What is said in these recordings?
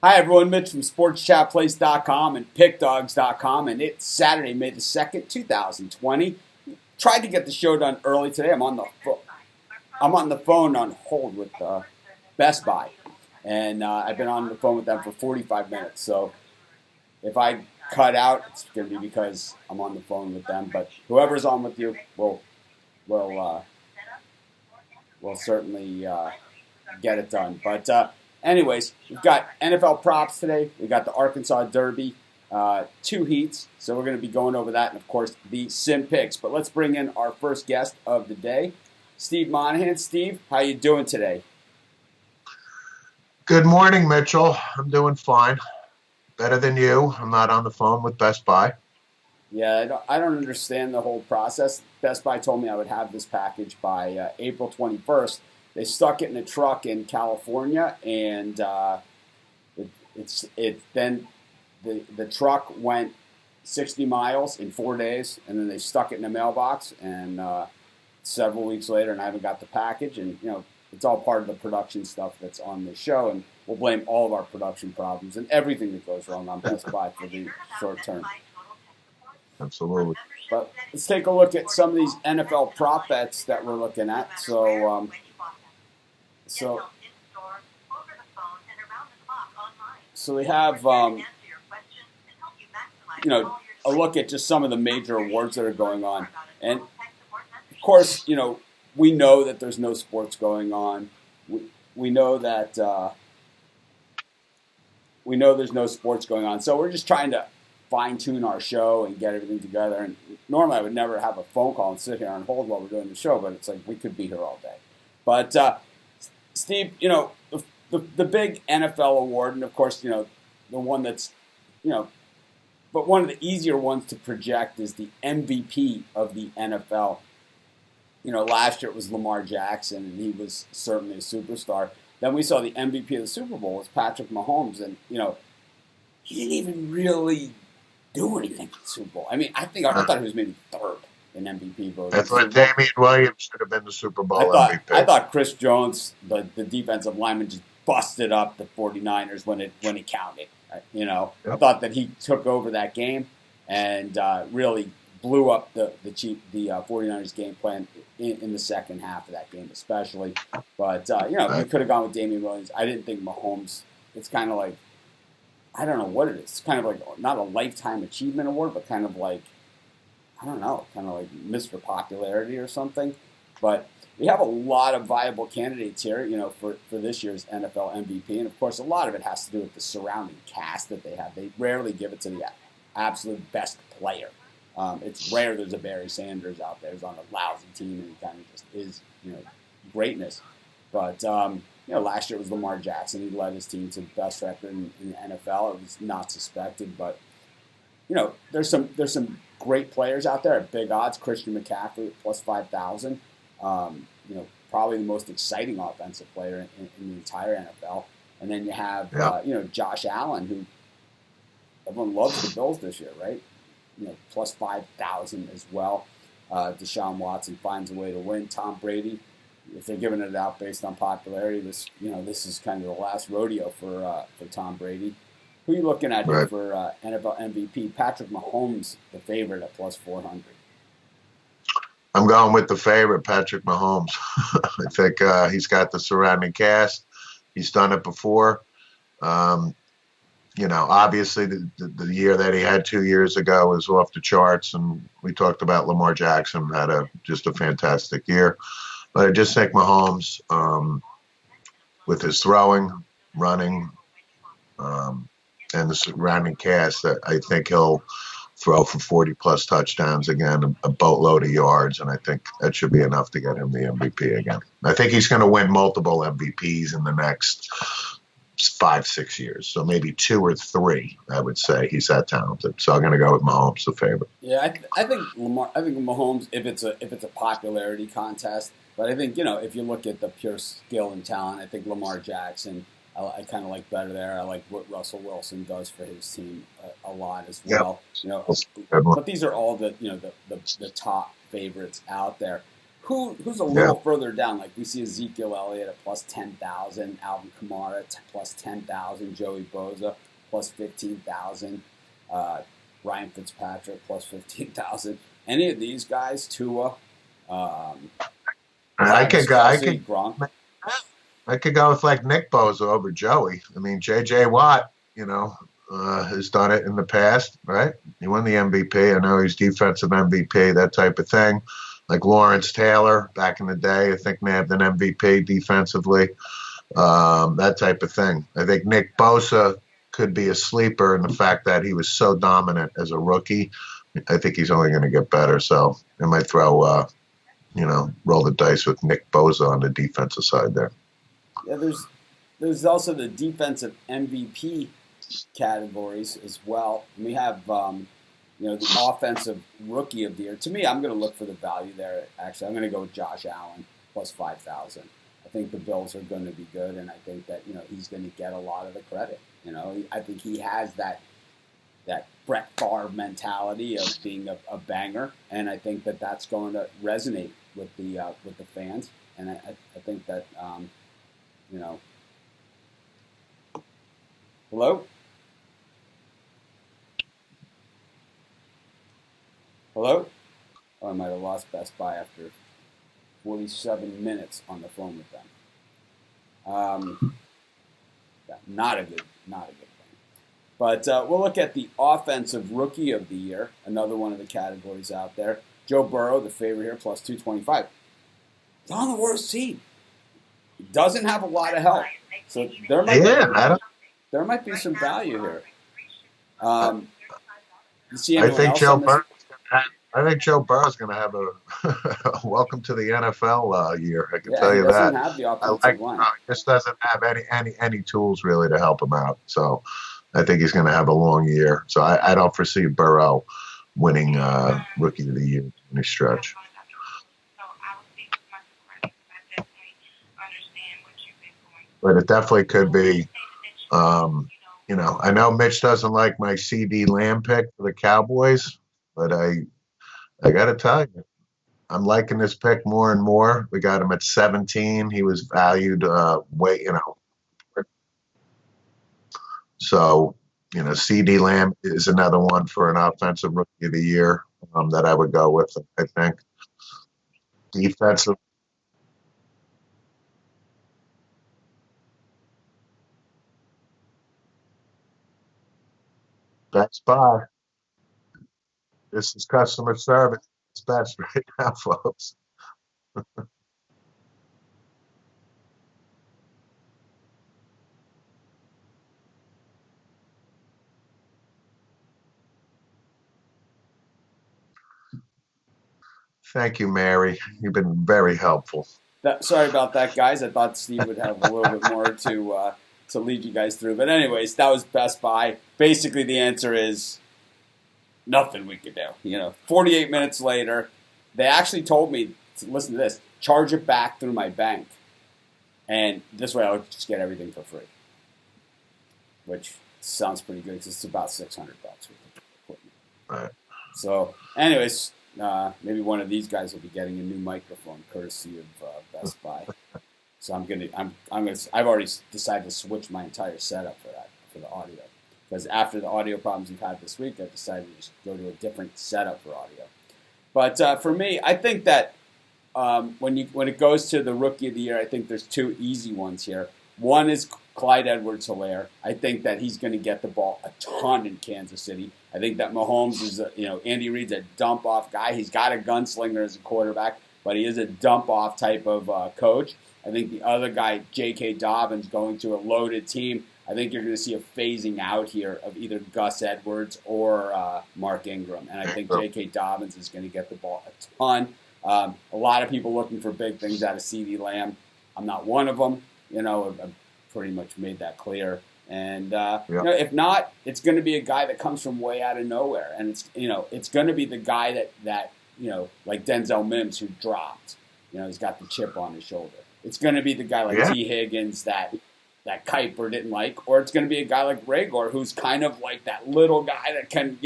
Hi, everyone. Mitch from SportsChatPlace.com and PickDogs.com, and it's Saturday, May the 2nd, 2020. Tried to get the show done early today. I'm on the phone on hold with Best Buy, and I've been on the phone with them for 45 minutes. So if I cut out, it's going to be because I'm on the phone with them. But whoever's on with you will certainly get it done. But anyways, we've got NFL props today. We got the Arkansas Derby, 2 heats. So we're going to be going over that, and of course the sim picks. But let's bring in our first guest of the day, Steve Monahan. Steve, how you doing today? Good morning, Mitchell. I'm doing fine. Better than you. I'm not on the phone with Best Buy. Yeah, I don't understand the whole process. Best Buy told me I would have this package by April 21st. They stuck it in a truck in California, and then the truck went 60 miles in 4 days, and then they stuck it in a mailbox, and several weeks later, and I haven't got the package. And it's all part of the production stuff that's on the show, and we'll blame all of our production problems and everything that goes wrong on Best Buy for the short term. Absolutely. But let's take a look at some of these NFL prop bets that we're looking at. So we have a look at just some of the major awards that are going on, and of course, we know that there's no sports going on. We know that there's no sports going on. So we're just trying to fine tune our show and get everything together. And normally I would never have a phone call and sit here and hold while we're doing the show, but it's like we could be here all day. But Steve, the big NFL award, and of course, the one that's, but one of the easier ones to project is the MVP of the NFL. Last year it was Lamar Jackson, and he was certainly a superstar. Then we saw the MVP of the Super Bowl was Patrick Mahomes, and he didn't even really do anything in the Super Bowl. I mean, I thought he was maybe third in MVP voting. I thought Damian Williams should have been the Super Bowl MVP. I thought Chris Jones, the defensive lineman, just busted up the 49ers when it counted. Yep. I thought that he took over that game and really blew up the 49ers game plan in the second half of that game especially. But, you could have gone with Damian Williams. I didn't think Mahomes, it's kind of like, I don't know what it is. It's kind of like not a lifetime achievement award, but kind of like, I don't know, kind of like Mr. Popularity or something. But we have a lot of viable candidates here, for this year's NFL MVP. And, of course, a lot of it has to do with the surrounding cast that they have. They rarely give it to the absolute best player. It's rare there's a Barry Sanders out there who's on a lousy team and he kind of just is, greatness. But, last year it was Lamar Jackson. He led his team to the best record in the NFL. It was not suspected, but, there's some great players out there at big odds. Christian McCaffrey at plus 5,000. Probably the most exciting offensive player in the entire NFL. And then you have, Josh Allen, who everyone loves the Bills this year, right? Plus 5,000 as well. Deshaun Watson finds a way to win. Tom Brady, if they're giving it out based on popularity, this is kind of the last rodeo for Tom Brady. Who are you looking at here for NFL MVP? Patrick Mahomes, the favorite at plus 400. I'm going with the favorite, Patrick Mahomes. I think he's got the surrounding cast. He's done it before. Obviously the year that he had 2 years ago was off the charts, and we talked about Lamar Jackson had just a fantastic year. But I just think Mahomes, with his throwing, running, and the surrounding cast, that I think he'll throw for 40-plus touchdowns again, a boatload of yards, and I think that should be enough to get him the MVP again. I think he's going to win multiple MVPs in the next 5-6 years, so maybe 2 or 3. I would say he's that talented. So I'm going to go with Mahomes, the favorite. Yeah, I think Mahomes, if it's a popularity contest, but I think if you look at the pure skill and talent, I think Lamar Jackson, I kind of like better there. I like what Russell Wilson does for his team a lot as well. Yep. But these are all the top favorites out there. who's a little further down? Like we see Ezekiel Elliott at plus 10,000, Alvin Kamara at plus 10,000, Joey Bosa plus 15,000, Ryan Fitzpatrick plus 15,000. Any of these guys, Tua, Kelsey, Gronk. I could go with like Nick Bosa over Joey. I mean, J.J. Watt, has done it in the past, right? He won the MVP. I know he's defensive MVP, that type of thing. Like Lawrence Taylor back in the day, I think nabbed an MVP defensively, that type of thing. I think Nick Bosa could be a sleeper in the fact that he was so dominant as a rookie. I think he's only going to get better. So I might throw, roll the dice with Nick Bosa on the defensive side there. Yeah, there's also the defensive MVP categories as well. And we have, the offensive rookie of the year. To me, I'm going to look for the value there. Actually, I'm going to go with Josh Allen plus 5,000. I think the Bills are going to be good, and I think that he's going to get a lot of the credit. I think he has that Brett Favre mentality of being a banger, and I think that that's going to resonate with the fans. And I think that Hello. Hello? Oh, I might have lost Best Buy after 47 minutes on the phone with them. Not a good thing. But we'll look at the offensive rookie of the year, another one of the categories out there. Joe Burrow, the favorite here, plus 225. He's on the worst team. He doesn't have a lot of help. So there might be some value here. You see anyone else on this? I think Joe Burrow's going to have a welcome to the NFL year. I can tell you that. He doesn't have the offensive line. He just doesn't have any tools really to help him out. So I think he's going to have a long year. So I don't foresee Burrow winning Rookie of the Year in any stretch. But it definitely could be. I know Mitch doesn't like my CD Lamb pick for the Cowboys, but I got to tell you, I'm liking this pick more and more. We got him at 17. He was valued So, CD Lamb is another one for an offensive rookie of the year that I would go with, I think. Defensive. Best Buy. This is customer service. It's best right now, folks. Thank you, Mary. You've been very helpful. Sorry about that, guys. I thought Steve would have a little bit more to lead you guys through. But anyways, that was Best Buy. Basically, the answer is nothing we could do. 48 minutes later, they actually told me, listen to this, charge it back through my bank. And this way I'll just get everything for free. Which sounds pretty good because it's about $600 with the equipment. Right. So, anyways, maybe one of these guys will be getting a new microphone courtesy of Best Buy. So I've already decided to switch my entire setup for the audio. Because after the audio problems we've had this week, I've decided to just go to a different setup for audio. But for me, I think that when it goes to the Rookie of the Year, I think there's two easy ones here. One is Clyde Edwards-Helaire. I think that he's going to get the ball a ton in Kansas City. I think that Mahomes is, Andy Reid's a dump-off guy. He's got a gunslinger as a quarterback, but he is a dump-off type of coach. I think the other guy, J.K. Dobbins, going to a loaded team. I think you're going to see a phasing out here of either Gus Edwards or Mark Ingram. And I think J.K. Dobbins is going to get the ball a ton. A lot of people looking for big things out of CeeDee Lamb. I'm not one of them. I've pretty much made that clear. And if not, it's going to be a guy that comes from way out of nowhere. And it's going to be the guy that like Denzel Mims, who dropped. He's got the chip on his shoulder. It's going to be the guy like T. Higgins that Kuiper didn't like, or it's going to be a guy like Reagor, who's kind of like that little guy that can,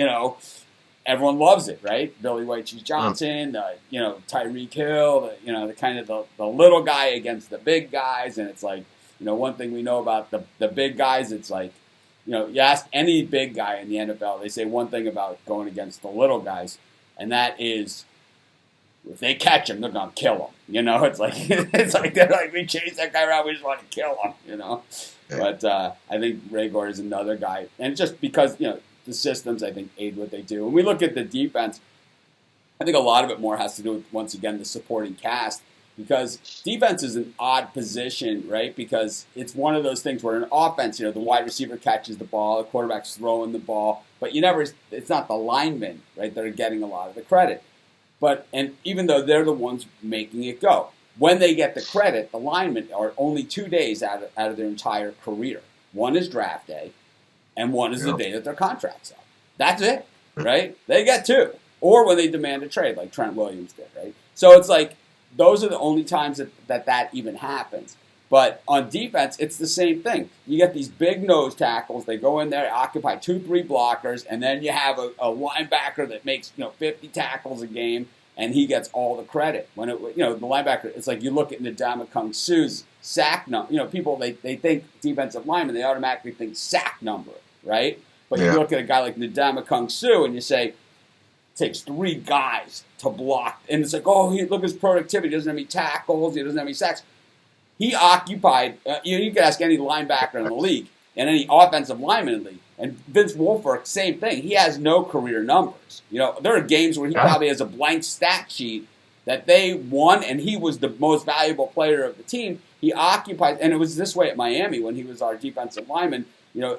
everyone loves it, right? Billy White Cheese Johnson, Tyreek Hill, the kind of the little guy against the big guys, and it's like, one thing we know about the big guys, it's like, you ask any big guy in the NFL, they say one thing about going against the little guys, and that is, if they catch him, they're gonna kill him. It's like they're like, we chase that guy around, we just want to kill him. Yeah. But I think Ray Gordon is another guy, and just because the systems, I think, aid what they do. When we look at the defense, I think a lot of it more has to do with, once again, the supporting cast, because defense is an odd position, right? Because it's one of those things where in offense, the wide receiver catches the ball, the quarterback's throwing the ball, but it's not the linemen, right, that are getting a lot of the credit. And even though they're the ones making it go, when they get the credit, the linemen are only 2 days out of their entire career. One is draft day, and one is the day that their contract's up. That's it, right? They get 2. Or when they demand a trade, like Trent Williams did, right? So it's like, those are the only times that even happens. But on defense, it's the same thing. You get these big nose tackles. They go in there, occupy 2-3 blockers, and then you have a linebacker that makes 50 tackles a game, and he gets all the credit. When the linebacker, it's like you look at Ndamukong Suh's sack number. People they think defensive lineman, they automatically think sack number, right? But you look at a guy like Ndamukong Suh, and you say, it takes 3 guys to block, and it's like, look at his productivity. He doesn't have any tackles. He doesn't have any sacks. He occupied, you can ask any linebacker in the league and any offensive lineman in the league. And Vince Wilfork, same thing. He has no career numbers. There are games where he probably has a blank stat sheet that they won, and he was the most valuable player of the team. He occupied, and it was this way at Miami when he was our defensive lineman. I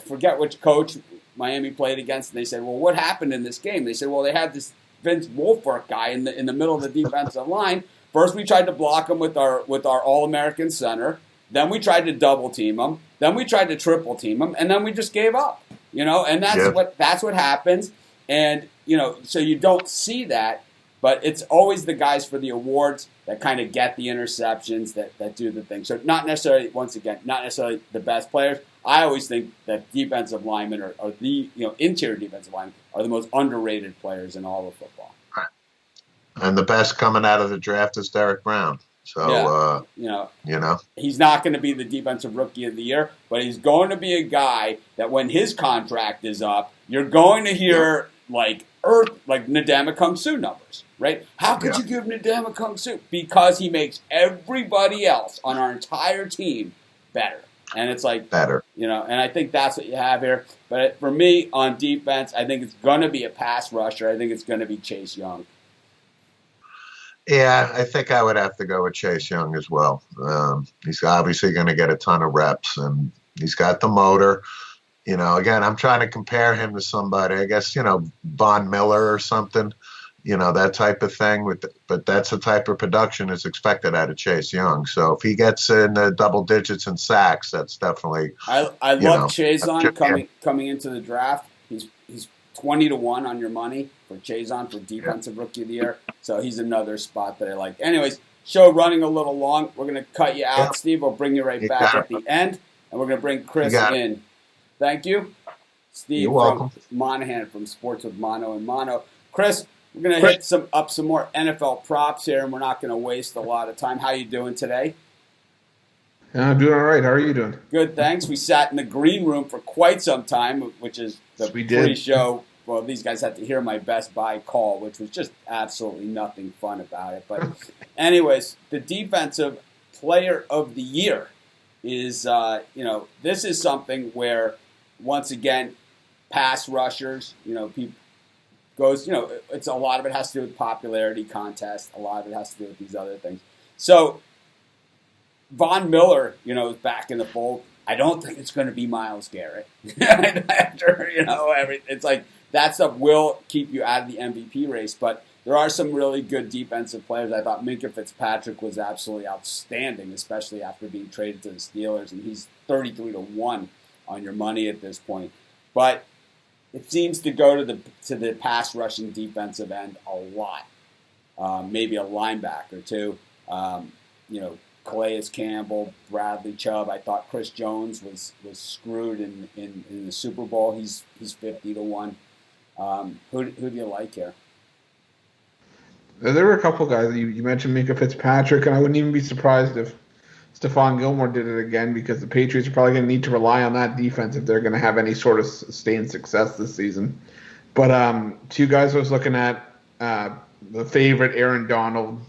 forget which coach Miami played against, and they said, well, what happened in this game? They said, well, they had this Vince Wilfork guy in the middle of the defensive line. First, we tried to block him with our All-American center. Then we tried to double team him. Then we tried to triple team him, and then we just gave up. And that's what happens. And so you don't see that, but it's always the guys for the awards that kind of get the interceptions that do the thing. So not necessarily, once again, not necessarily the best players. I always think that defensive linemen or the interior defensive linemen are the most underrated players in all of football. And the best coming out of the draft is Derek Brown. So, he's not going to be the defensive rookie of the year, but he's going to be a guy that when his contract is up, you're going to hear like Ndamukong Suh numbers, right? How could you give Ndamukong Suh? Because he makes everybody else on our entire team better. And it's like, better. And I think that's what you have here. But for me, on defense, I think it's going to be a pass rusher. I think it's going to be Chase Young. Yeah, I think I would have to go with Chase Young as well. He's obviously going to get a ton of reps, and he's got the motor. Again, I'm trying to compare him to somebody, I guess, Von Miller or something, that type of thing. But that's the type of production that's expected out of Chase Young. So if he gets in the double digits in sacks, that's definitely. I love Chazon coming into the draft. He's 20-1 on your money for Chazon for defensive rookie of the year. So he's another spot that I like. Anyways, show running a little long. We're going to cut you out, Steve. We'll bring you right back at the end, and we're going to bring Chris in. Thank you, Steve. You're welcome. Monahan from Sports with Mono and Mono. Chris, we're going to hit some more NFL props here, and we're not going to waste a lot of time. How you doing today? I'm doing all right. How are you doing? Good, thanks. We sat in the green room for quite some time, which is the pre-show. Well, these guys had to hear my Best Buy call, which was just absolutely nothing fun about it. But anyways, the defensive player of the year is, this is something where, once again, pass rushers, people goes, it's a lot of it has to do with popularity contest. A lot of it has to do with these other things. So Von Miller, is back in the fold. I don't think it's going to be Myles Garrett. After, it's like that stuff will keep you out of the MVP race. But there are some really good defensive players. I thought Minkah Fitzpatrick was absolutely outstanding, especially after being traded to the Steelers. And he's 33-1 on your money at this point. But it seems to go to the pass rushing defensive end a lot. Maybe a linebacker too. Calais Campbell, Bradley Chubb. I thought Chris Jones was screwed in the Super Bowl. He's 50-1. Who do you like here? There were a couple guys. You mentioned Minka Fitzpatrick, and I wouldn't even be surprised if Stephon Gilmore did it again because the Patriots are probably going to need to rely on that defense if they're going to have any sort of sustained success this season. But two guys I was looking at, the favorite Aaron Donald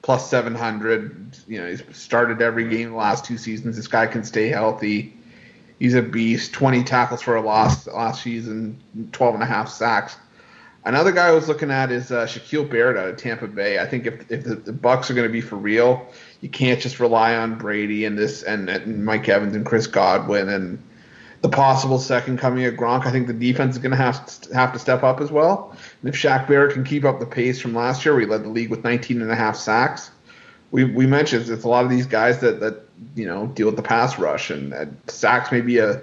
plus 700. He's started every game the last 2 seasons. This guy can stay healthy. He's a beast. 20 tackles for a loss last season, 12 and a half sacks. Another guy I was looking at is Shaquille Barrett out of Tampa Bay. I think if the Bucs are going to be for real, you can't just rely on Brady and Mike Evans and Chris Godwin and the possible second coming of Gronk. I think the defense is going to have to step up as well. And if Shaq Barrett can keep up the pace from last year, we led the league with 19 and a half sacks. We mentioned it's a lot of these guys that deal with the pass rush, and sacks may be a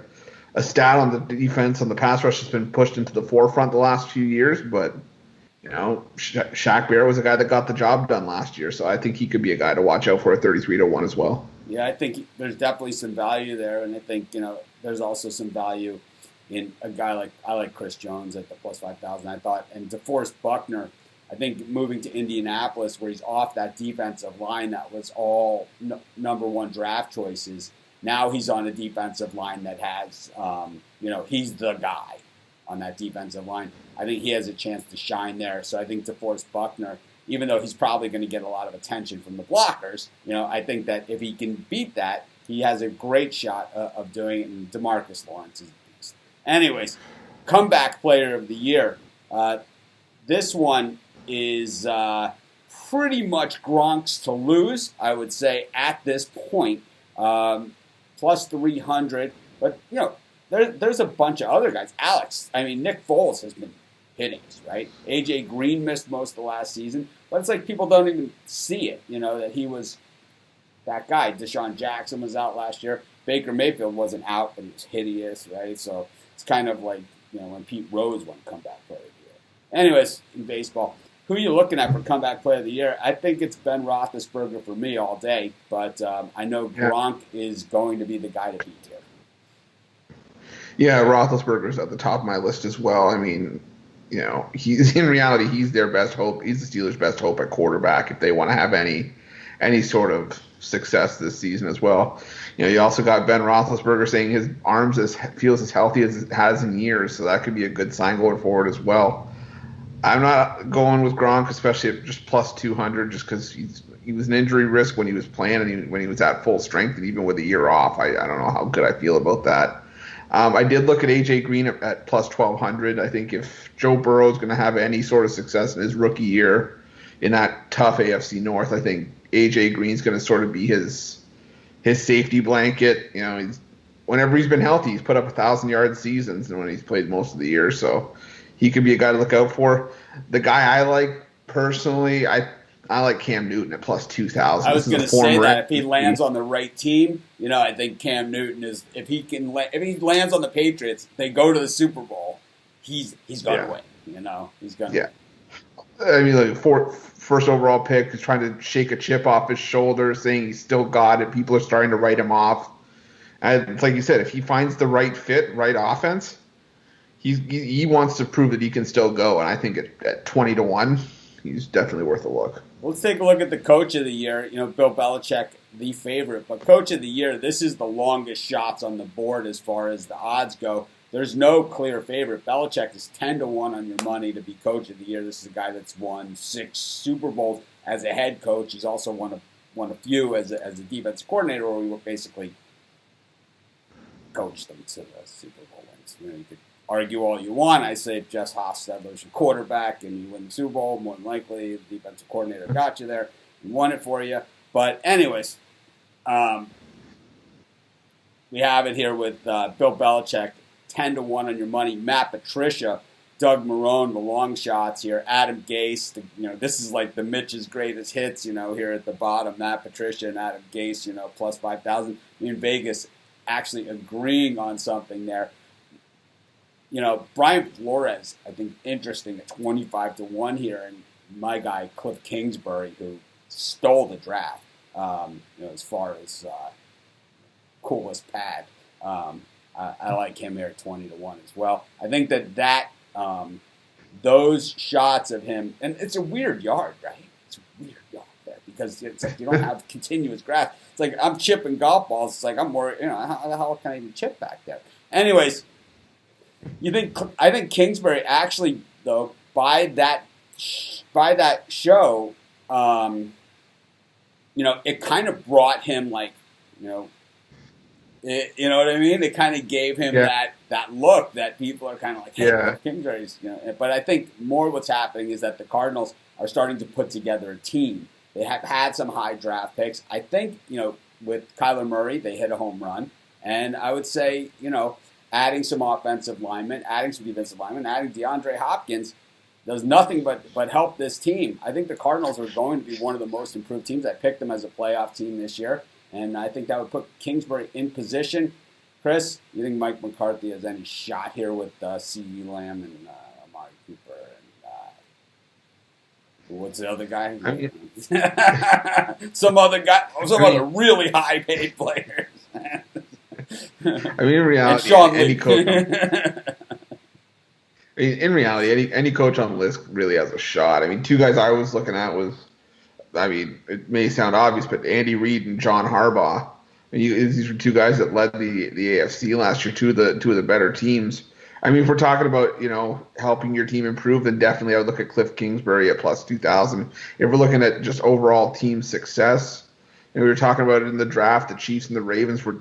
stat on the defense on the pass rush has been pushed into the forefront the last few years, but Shaq Barrett was a guy that got the job done last year, so I think he could be a guy to watch out for at 33-1 as well. Yeah, I think there's definitely some value there, and I think there's also some value in a guy like Chris Jones at the plus 5,000. I thought, and DeForest Buckner, I think moving to Indianapolis where he's off that defensive line that was all number one draft choices. Now he's on a defensive line that has, he's the guy on that defensive line. I think he has a chance to shine there. So I think DeForest Buckner, even though he's probably going to get a lot of attention from the blockers, I think that if he can beat that, he has a great shot of doing it. And DeMarcus Lawrence is a beast. Anyways, comeback player of the year. This one is pretty much Gronk's to lose, I would say, at this point. Plus 300, but there's a bunch of other guys. Nick Foles has been hitting us, right? AJ Green missed most of the last season, but it's like people don't even see it, that he was that guy. Deshaun Jackson was out last year. Baker Mayfield wasn't out, but he was hideous, right? So it's kind of like when Pete Rose won comeback player of the year. Anyways, in baseball. Who are you looking at for comeback player of the year? I think it's Ben Roethlisberger for me all day, but I know Gronk is going to be the guy to beat here. Yeah, Roethlisberger's at the top of my list as well. He's in reality he's their best hope. He's the Steelers' best hope at quarterback if they want to have any sort of success this season as well. You also got Ben Roethlisberger saying his arms feels as healthy as it has in years, so that could be a good sign going forward as well. I'm not going with Gronk, especially at just plus 200, just because he was an injury risk when he was playing and when he was at full strength, and even with a year off, I don't know how good I feel about that. I did look at AJ Green at plus 1,200. I think if Joe Burrow is going to have any sort of success in his rookie year in that tough AFC North, I think AJ Green's going to sort of be his safety blanket. Whenever he's been healthy, he's put up 1,000-yard seasons, and when he's played most of the year, so he could be a guy to look out for. The guy I like personally, I like Cam Newton at plus 2,000. I was going to say that if he lands on the right team, I think Cam Newton is. If he lands on the Patriots, they go to the Super Bowl. He's going to win. He's going to. Yeah. First overall pick, he's trying to shake a chip off his shoulder, saying he's still got it. People are starting to write him off. And it's like you said, if he finds the right fit, right offense, he wants to prove that he can still go, and I think at 20-1, he's definitely worth a look. Let's take a look at the coach of the year. Bill Belichick, the favorite, but coach of the year, this is the longest shots on the board as far as the odds go. There's no clear favorite. Belichick is 10-1 on your money to be coach of the year. This is a guy that's won 6 Super Bowls as a head coach. He's also won a few as a defensive coordinator, where we basically coached them to the Super Bowl wins. You could argue all you want. I say if Jess Hostetler's your quarterback and you win the Super Bowl, more than likely the defensive coordinator got you there and won it for you. But anyways, we have it here with Bill Belichick, 10-1 on your money. Matt Patricia, Doug Marrone, the long shots here. Adam Gase, this is like the Mitch's greatest hits, here at the bottom. Matt Patricia and Adam Gase, plus 5,000. In Vegas actually agreeing on something there. Brian Flores, I think, interesting at 25-1 here, and my guy Cliff Kingsbury, who stole the draft, as far as coolest pad. I like him here at 20-1 as well. I think that those shots of him, and it's a weird yard, right? It's a weird yard there because it's like you don't have continuous grass. It's like I'm chipping golf balls. It's like I'm more, how the hell can I even chip back there? Anyways, I think Kingsbury actually though by that show, it kind of brought him like, you know what I mean? It kind of gave him that look that people are kind of like, hey, Kingsbury's, But I think more what's happening is that the Cardinals are starting to put together a team. They have had some high draft picks. I think, with Kyler Murray, they hit a home run. And I would say, adding some offensive linemen, adding some defensive linemen, adding DeAndre Hopkins does nothing but help this team. I think the Cardinals are going to be one of the most improved teams. I picked them as a playoff team this year. And I think that would put Kingsbury in position. Chris, you think Mike McCarthy has any shot here with C.E. Lamb and Amari Cooper? And what's the other guy? Some other really high-paid players. In reality, any coach on the list really has a shot. Two guys I was looking at was, it may sound obvious, but Andy Reid and John Harbaugh. These were two guys that led the AFC last year, two of the better teams. If we're talking about, helping your team improve, then definitely I would look at Cliff Kingsbury at plus 2,000. If we're looking at just overall team success, and we were talking about it in the draft, the Chiefs and the Ravens were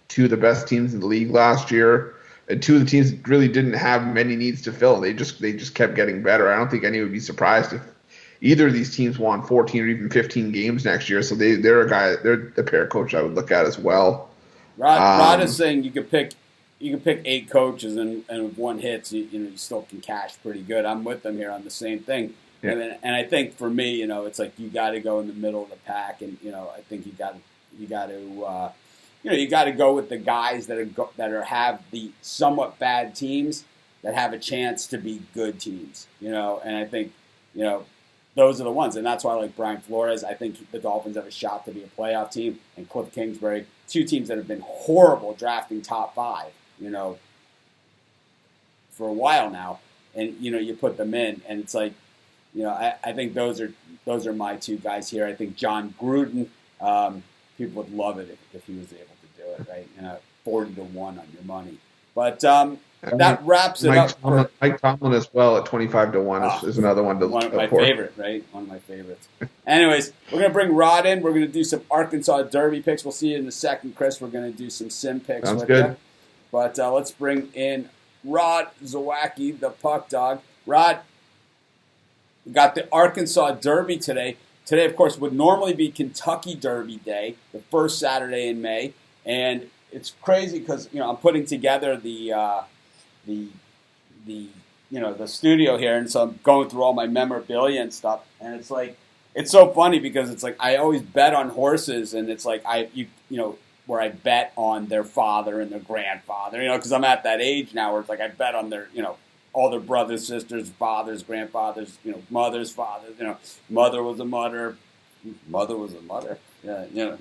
two of the best teams in the league last year. And two of the teams really didn't have many needs to fill. They just kept getting better. I don't think anyone would be surprised if either of these teams won 14 or even 15 games next year. So they're the pair coach I would look at as well. Rod is saying you could pick 8 coaches and if one hits, you still can cash pretty good. I'm with them here on the same thing. Yeah. And I think for me, it's like you got to go in the middle of the pack, and I think you got to go with the guys that have the somewhat bad teams that have a chance to be good teams. And I think those are the ones, and that's why I like Brian Flores. I think the Dolphins have a shot to be a playoff team, and Cliff Kingsbury, two teams that have been horrible drafting top 5, for a while now, and you put them in, and it's like, I think those are my two guys here. I think John Gruden, people would love it if he was able to do it, right? 40-1 on your money, but that wraps it up. Mike Tomlin as well at 25-1 is another one to one of my favorite, right? One of my favorites. Anyways, we're gonna bring Rod in. We're gonna do some Arkansas Derby picks. We'll see you in a second, Chris. We're gonna do some sim picks. Sounds good. You. But let's bring in Rod Zawacki, the puck dog. Rod, we got the Arkansas Derby today. Today, of course, would normally be Kentucky Derby Day, the first Saturday in May, and it's crazy because I'm putting together the studio here, and so I'm going through all my memorabilia and stuff, and it's like it's so funny because it's like I always bet on horses, and it's like where I bet on their father and their grandfather, because I'm at that age now where it's like I bet on their all their brothers, sisters, fathers, grandfathers, mothers, fathers, mother was a mother was a mother, yeah.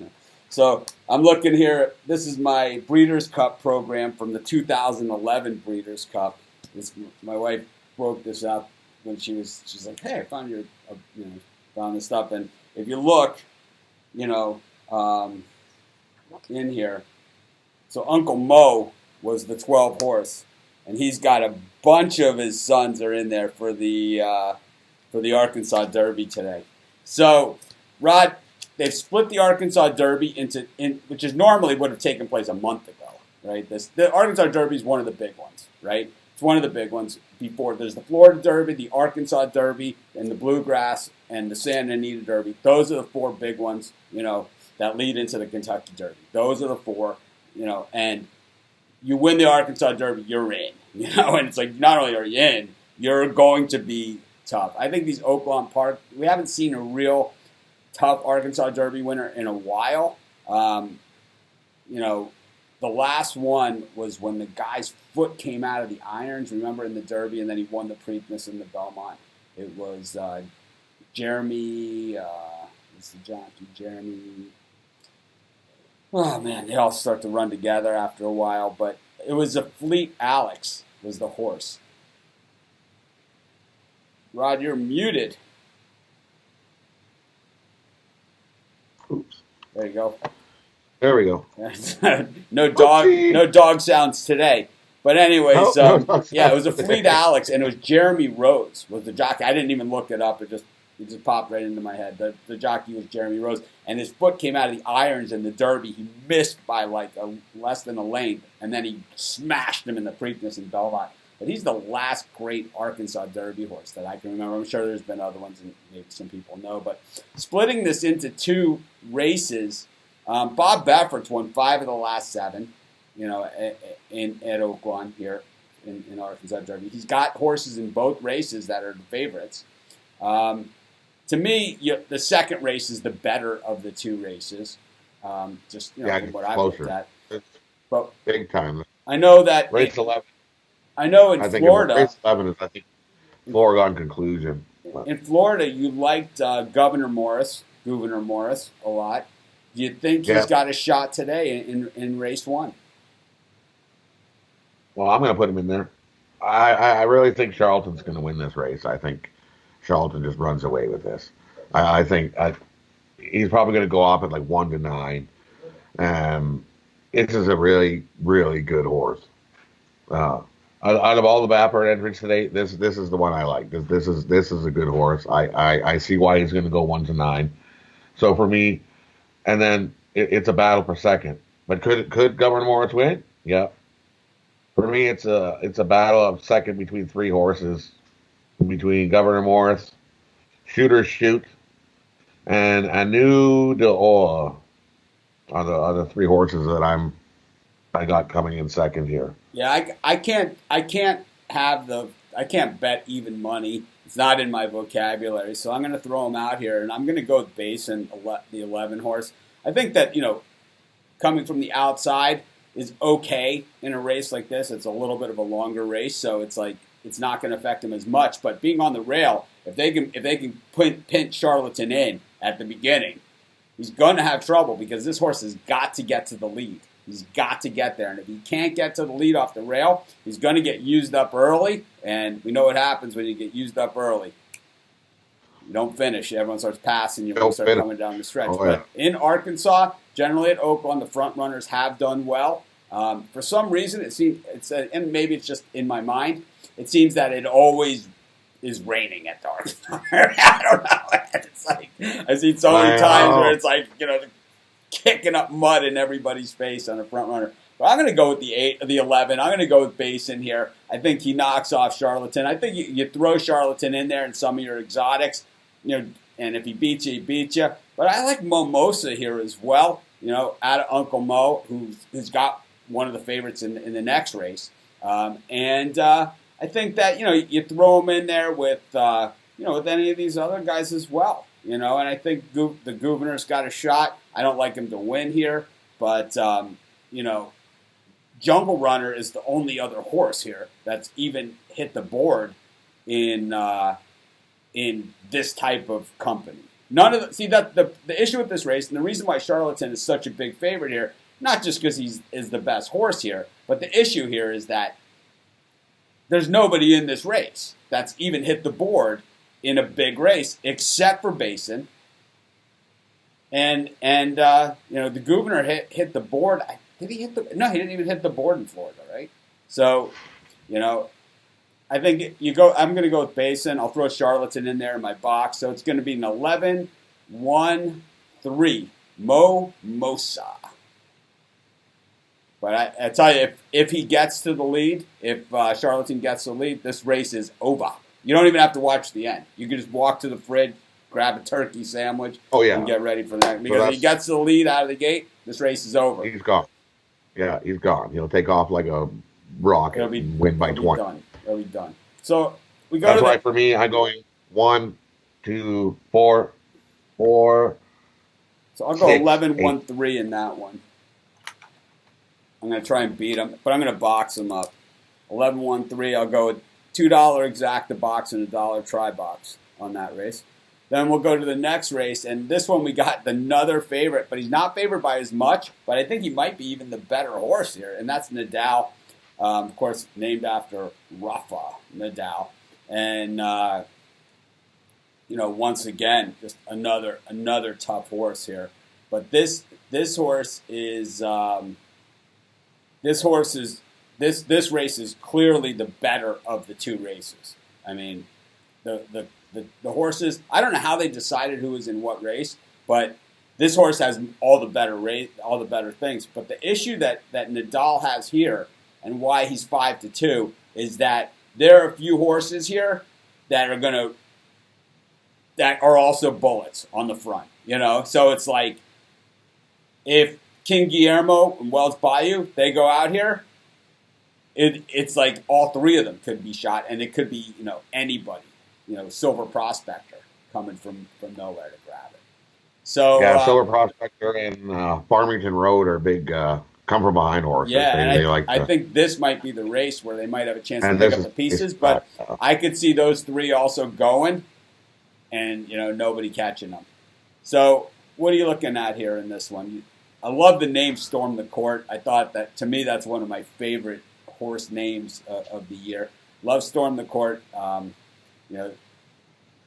So I'm looking here. This is my Breeders' Cup program from the 2011 Breeders' Cup. My wife broke this up when she's like, "Hey, I found found this stuff." And if you look, in here, so Uncle Mo was the 12 horse, and he's got a bunch of his sons are in there for the Arkansas Derby today. So, Rod. They've split the Arkansas Derby which is normally would have taken place a month ago, right? The Arkansas Derby is one of the big ones, right? It's one of the big ones. Before there's the Florida Derby, the Arkansas Derby, and the Bluegrass and the Santa Anita Derby. Those are the 4 big ones, that lead into the Kentucky Derby. Those are the 4, and you win the Arkansas Derby, you're in, and it's like not only are you in, you're going to be tough. I think these Oaklawn Park, we haven't seen a real tough Arkansas Derby winner in a while. The last one was when the guy's foot came out of the irons, remember, in the Derby, and then he won the Preakness in the Belmont. It was Jeremy, Jeremy. Oh, man, they all start to run together after a while, but it was a Fleet Alex was the horse. Rod, you're muted. Oops. There you go. There we go. No dog sounds today. But anyways, No dog yeah, it was sounds a Fleet today. Alex, and it was Jeremy Rose was the jockey. I didn't even look it up. It just popped right into my head. The jockey was Jeremy Rose, and his foot came out of the irons in the Derby. He missed by like less than a length, and then he smashed him in the Preakness in Belmont. But he's the last great Arkansas Derby horse that I can remember. I'm sure there's been other ones, and maybe some people know. But splitting this into two races, Bob Beffert's won 5 of the last 7, at Oaklawn here in Arkansas Derby. He's got horses in both races that are the favorites. To me, the second race is the better of the two races. From what I've looked at. But Big time. I know that Race 11. I know in Florida. Race 11 is, I think, foregone conclusion. In Florida, you liked Gouverneur Morris a lot. Do you think he's got a shot today in race 1? Well, I'm going to put him in there. I really think Charlton's going to win this race. I think Charlton just runs away with this. I think he's probably going to go off at like 1-9. This is a really, really good horse. Out of all the Baffert entrants today, this is the one I like. This is a good horse. I see why he's going to go 1-9. So for me, and then it's a battle for second. But could Gouverneur Morris win? Yeah. For me, it's a battle of second between 3 horses, between Gouverneur Morris, Shooter Shoot, and Anu de Oa are the 3 horses that I got coming in second here. Yeah, I can't bet even money. It's not in my vocabulary, so I'm going to throw him out here, and I'm going to go with Basin, the 11 horse. I think that coming from the outside is okay in a race like this. It's a little bit of a longer race, so it's like it's not going to affect him as much. But being on the rail, if they can pinch Charlatan in at the beginning, he's going to have trouble because this horse has got to get to the lead. He's got to get there. And if he can't get to the lead off the rail, he's going to get used up early. And we know what happens when you get used up early. You don't finish. Everyone starts passing you when you start coming down the stretch. Oh, yeah. But in Arkansas, generally at Oaklawn, the front runners have done well. For some reason, it seems and maybe it's just in my mind, it seems that it always is raining at the Arkansas. I don't know. It's like I've seen so many times where it's like kicking up mud in everybody's face on the front runner. But I'm going to go with the 11. I'm going to go with Basin here. I think he knocks off Charlatan. I think you throw Charlatan in there in some of your exotics, and if he beats you, he beats you. But I like Mimosa here as well, out of Uncle Mo, who's got one of the favorites in the next race. And I think that, you throw him in there with any of these other guys as well, and I think the Gouverneur's got a shot. I don't like him to win here, but, Jungle Runner is the only other horse here that's even hit the board in this type of company. The issue with this race, and the reason why Charlatan is such a big favorite here, not just because he is the best horse here, but the issue here is that there's nobody in this race that's even hit the board in a big race except for Basin. And the Gouverneur hit the board. Did he hit the? No, he didn't even hit the board in Florida, right? So, I think I'm going to go with Basin. I'll throw Charlatan in there in my box. So it's going to be an 11-1-3 Mimosa. But I tell you, if he gets to the lead, if Charlatan gets to the lead, this race is over. You don't even have to watch the end. You can just walk to the fridge, grab a turkey sandwich, and get ready for that. Because if he gets to the lead out of the gate, this race is over. He's gone. Yeah, he's gone. He'll take off like a rocket and win by 20. It'll be done. So we go. That's right for me. I'm going 1, 2, 4. So I'll go 11-1-3 in that one. I'm going to try and beat him, but I'm going to box him up. 11-1-3. I'll go with $2 exacta box and $1 try box on that race. Then we'll go to the next race, and this one we got another favorite, but he's not favored by as much, but I think he might be even the better horse here, and that's Nadal, of course, named after Rafa Nadal. And once again, just another tough horse here. But this horse is this race is clearly the better of the two races. I mean, the horses. I don't know how they decided who was in what race, but this horse has all the better things. But the issue that Nadal has here, and why he's 5-2, is that there are a few horses here that are also bullets on the front. So it's like if King Guillermo and Wells Bayou, they go out here, it's like all three of them could be shot, and it could be anybody, Silver Prospector coming from nowhere to grab it. So Silver Prospector and Farmington Road are big come from behind horses. Yeah, and I think this might be the race where they might have a chance to pick up the pieces, but I could see those three also going, and nobody catching them. So what are you looking at here in this one? I love the name Storm the Court. I thought that, to me, that's one of my favorite horse names of the year. Love Storm the Court. I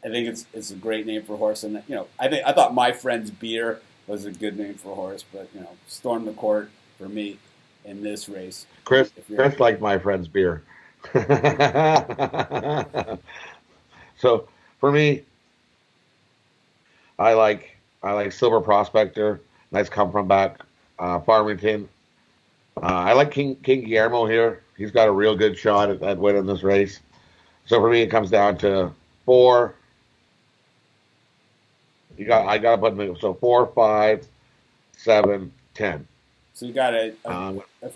think it's a great name for a horse, and I thought My Friend's Beer was a good name for a horse, but Storm the Court for me in this race. Chris liked My Friend's Beer. So for me, I like Silver Prospector. Nice come from back. Farmington. I like King Guillermo here. He's got a real good shot at winning this race. So for me, it comes down to 4. I got to put them in. So 4, 5, 7, 10. So you got are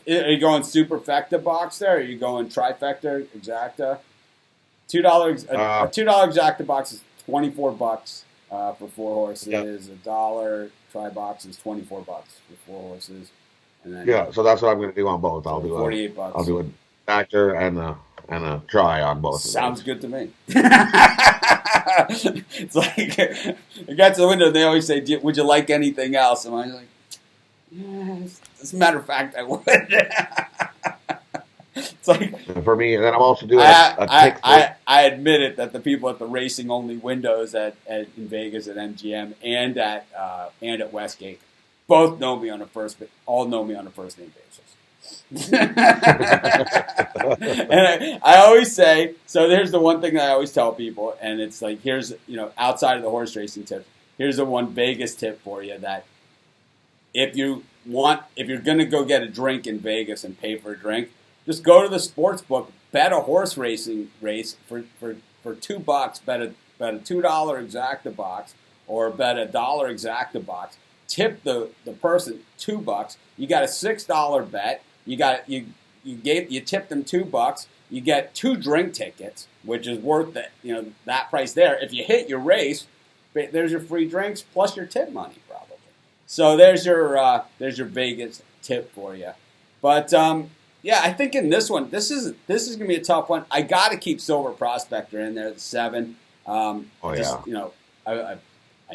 you going superfecta box there? Or are you going trifecta exacta? $2 a $2 exacta box is $24 for 4 horses. Yep. $1 tri box is $24 for 4 horses. And then so that's what I'm going to do on both. I'll do $48. I'll do a factor and a try on both. Sounds good to me. It's like it got to the window. They always say, "Would you like anything else?" And I'm like, "Yes." As a matter of fact, I would. It's like for me, and then I'm also doing I admit it that the people at the racing only windows in Vegas at MGM and at Westgate both know me on a first name basis. And I always say, so there's the one thing that I always tell people, and it's like, here's, outside of the horse racing tip, here's the one Vegas tip for you, that if you're going to go get a drink in Vegas and pay for a drink, just go to the sports book, bet a horse racing race for $2, bet a $2 exacta box, or bet a $1 exacta box, tip the person $2, you got a $6 bet, you tipped them $2, you get 2 drink tickets, which is worth that price there. If you hit your race, there's your free drinks plus your tip money probably. So there's your Vegas tip for you. But I think in this one, this is gonna be a tough one. I got to keep Silver Prospector in there at 7. I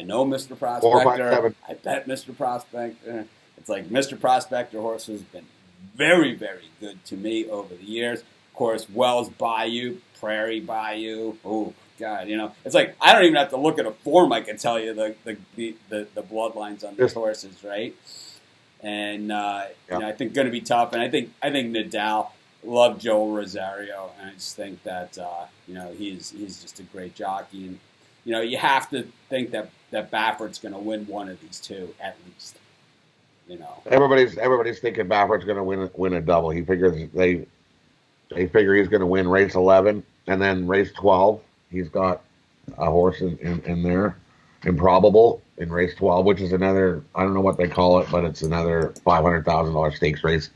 know Mr. Prospector. 4, 5, 7. I bet Mr. Prospector. It's like Mr. Prospector horse has been very, very good to me over the years. Of course, Wells Bayou, Prairie Bayou. Oh God, it's like I don't even have to look at a form. I can tell you the bloodlines on these horses, right? And I think going to be tough. And I think Nadal. Love Joel Rosario, and I just think that he's just a great jockey. And you have to think that Baffert's going to win one of these two at least. Everybody's thinking Baffert's going to win a double. He figures they figure he's going to win race 11 and then race 12. He's got a horse in there, Improbable, in race 12, which is another, I don't know what they call it, but it's another $500,000 stakes race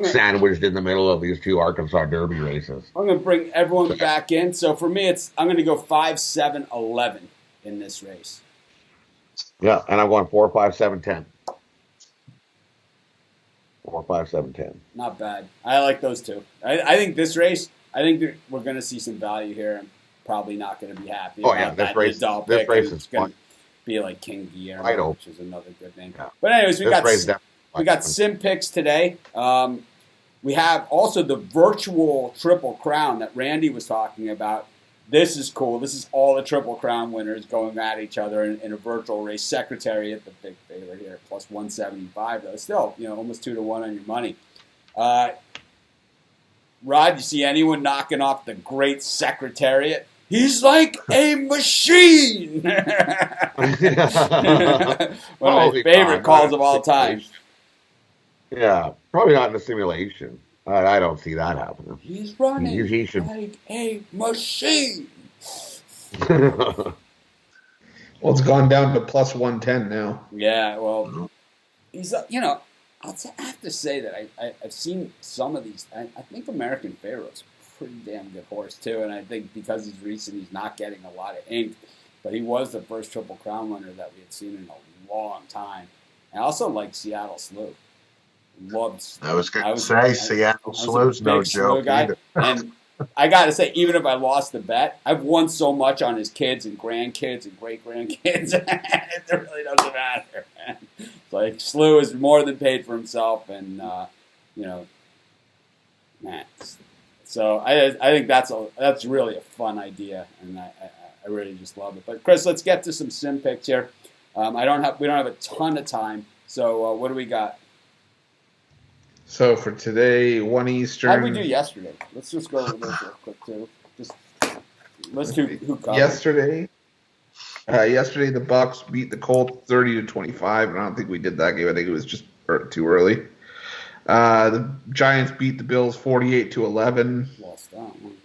sandwiched in the middle of these 2 Arkansas Derby races. I'm going to bring everyone back in. So for me, I'm going to go 5, 7, 11 in this race. Yeah, and I'm going 4, 5, 7, 10. 4, 5, 7, 10. Not bad. I like those two. I think this race, we're going to see some value here. I'm probably not going to be happy. This race is going to be like King Guillermo, which is another good name. Yeah. But anyways, we got sim picks today. We have also the virtual Triple Crown that Randy was talking about. This is cool. This is all the Triple Crown winners going at each other in a virtual race. Secretariat, the big favorite here, plus 175, though. Still, almost 2-1 on your money. Rod, you see anyone knocking off the great Secretariat? He's like a machine! One of my favorite calls of all time. Yeah, probably not in a simulation. I don't see that happening. He's running he should... like a machine! Well, it's gone down to plus 110 now. Yeah, well, he's, I have to say that I've seen some of these. I think American Pharaoh's a pretty damn good horse, too. And I think because he's recent, he's not getting a lot of ink. But he was the first Triple Crown winner that we had seen in a long time. I also like Seattle Slew. Loved Slew. I was going to say Seattle Slew's no joke either. And I got to say, even if I lost the bet, I've won so much on his kids and grandkids and great-grandkids. It really doesn't matter, man. It's like Slew is more than paid for himself, and, man. So I think that's really a fun idea, and I really just love it. But, Chris, let's get to some sim picks here. We don't have a ton of time, so what do we got? So for today, 1 Eastern. How did we do yesterday? Let's just go over this real quick too. Let's do who covered. Yesterday, the Bucks beat the Colts 30-25, and I don't think we did that game. I think it was just too early. The Giants beat the Bills 48-11. Lost that one.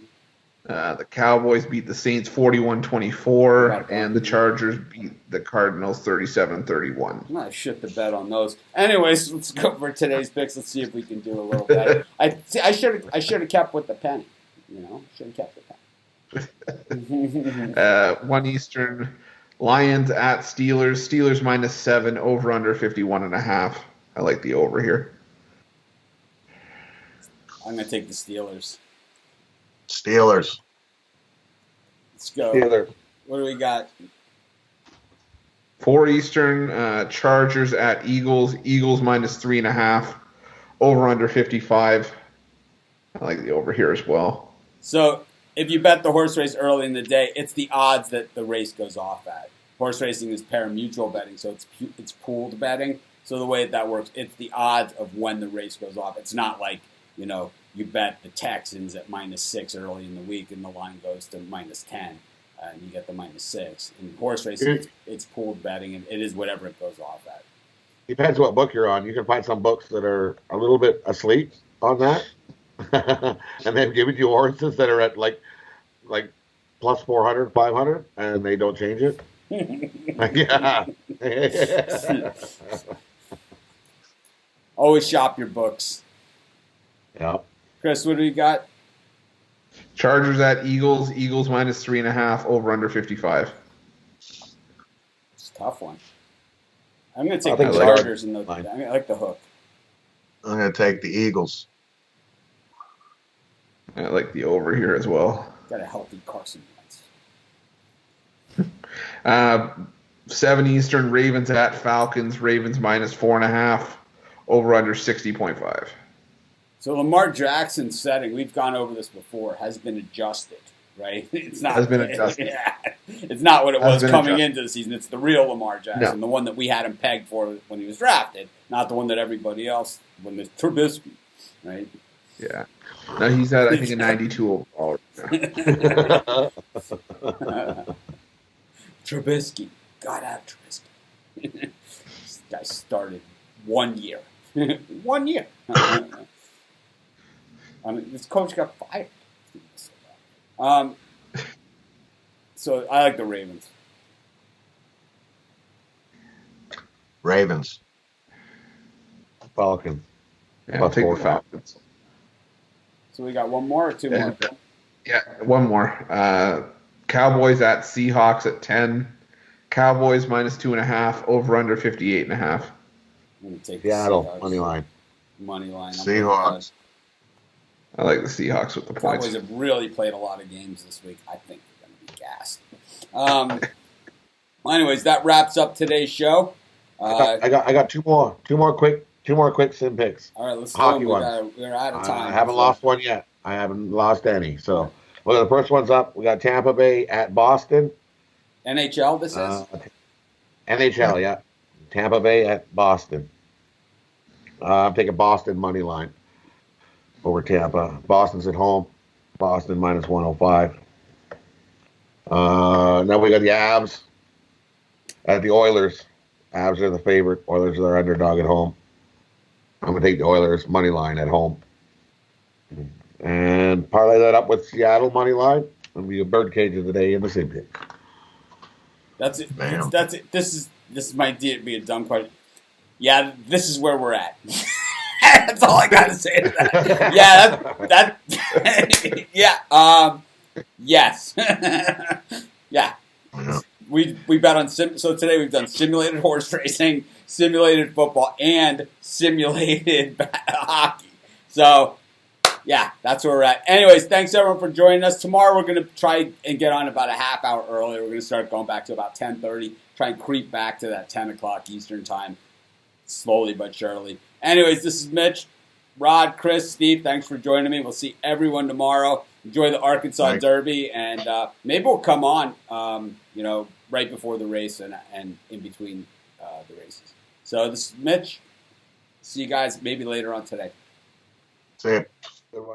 The Cowboys beat the Saints 41-24, and the Chargers beat the Cardinals 37-31. I shit the bet on those. Anyways, let's go for today's picks. Let's see if we can do a little better. I should have kept with the penny. Should have kept the penny. 1 Eastern, Lions at Steelers. Steelers -7, over under 51.5. I like the over here. I'm gonna take the Steelers. Steelers. Let's go. Steelers. What do we got? 4 Eastern, Chargers at Eagles. Eagles -3.5. Over under 55. I like the over here as well. So if you bet the horse race early in the day, it's the odds that the race goes off at. Horse racing is pari-mutuel betting, so it's pooled betting. So the way that works, it's the odds of when the race goes off. It's not like, you bet the Texans at -6 early in the week and the line goes to -10 and you get the -6. In horse racing, it's pooled betting and it is whatever it goes off at. Depends what book you're on. You can find some books that are a little bit asleep on that, and then give it you horses that are at like plus 400, 500, and they don't change it. Yeah. Always shop your books. Yeah. Chris, what do we got? Chargers at Eagles. Eagles -3.5. Over under 55. It's a tough one. I'm going to take the Chargers and I like the hook. I'm going to take the Eagles. I like the over here as well. Got a healthy Carson Wentz. 7 Eastern, Ravens at Falcons. Ravens -4.5. Over under 60.5. So Lamar Jackson's setting, we've gone over this before, has been adjusted, right? It's not has been adjusted. Yeah, it's not what it was coming into the season. It's the real Lamar Jackson, the one that we had him pegged for when he was drafted, not the one that everybody else, when there's Trubisky, right? Yeah. No, he's at, I think, a 92 overall. Trubisky. Gotta have Trubisky. This guy started 1 year. 1 year. This coach got fired. So I like the Ravens. Ravens. Falcons. Yeah, I'll take the Falcons. So we got one more or two more? Yeah, one more. Cowboys at Seahawks at 10. Cowboys -2.5. Over under 58.5. I'm going to take Seattle money line. Money line. Seahawks. I like the Seahawks with the points. Cowboys have really played a lot of games this week. I think they're going to be gassed. Well, anyways, that wraps up today's show. I got two more quick sim picks. All right, let's Hockey go. One. We're out of time. I haven't lost one yet. I haven't lost any. So Well, the first one's up. We got Tampa Bay at Boston. NHL, this is? NHL, yeah. Tampa Bay at Boston. I'm taking Boston money line over Tampa. Boston's at home. Boston minus 105. Now we got the Avs at the Oilers. Avs are the favorite. Oilers are underdog at home. I'm going to take the Oilers money line at home. And parlay that up with Seattle money line. It'll be a birdcage of the day in the same pick. That's it. Bam. That's it. This might be a dumb question. Yeah, this is where we're at. That's all I got to say to that. Yeah, yeah. Yes. Yeah. We bet on so today we've done simulated horse racing, simulated football, and simulated hockey. So yeah, that's where we're at. Anyways, thanks everyone for joining us. Tomorrow we're going to try and get on about a half hour earlier. We're going to start going back to about 10:30. Try and creep back to that 10 o'clock Eastern time, slowly but surely. Anyways, this is Mitch, Rod, Chris, Steve. Thanks for joining me. We'll see everyone tomorrow. Enjoy the Arkansas Derby, and maybe we'll come on, right before the race and in between the races. So this is Mitch. See you guys maybe later on today. See ya. Good one.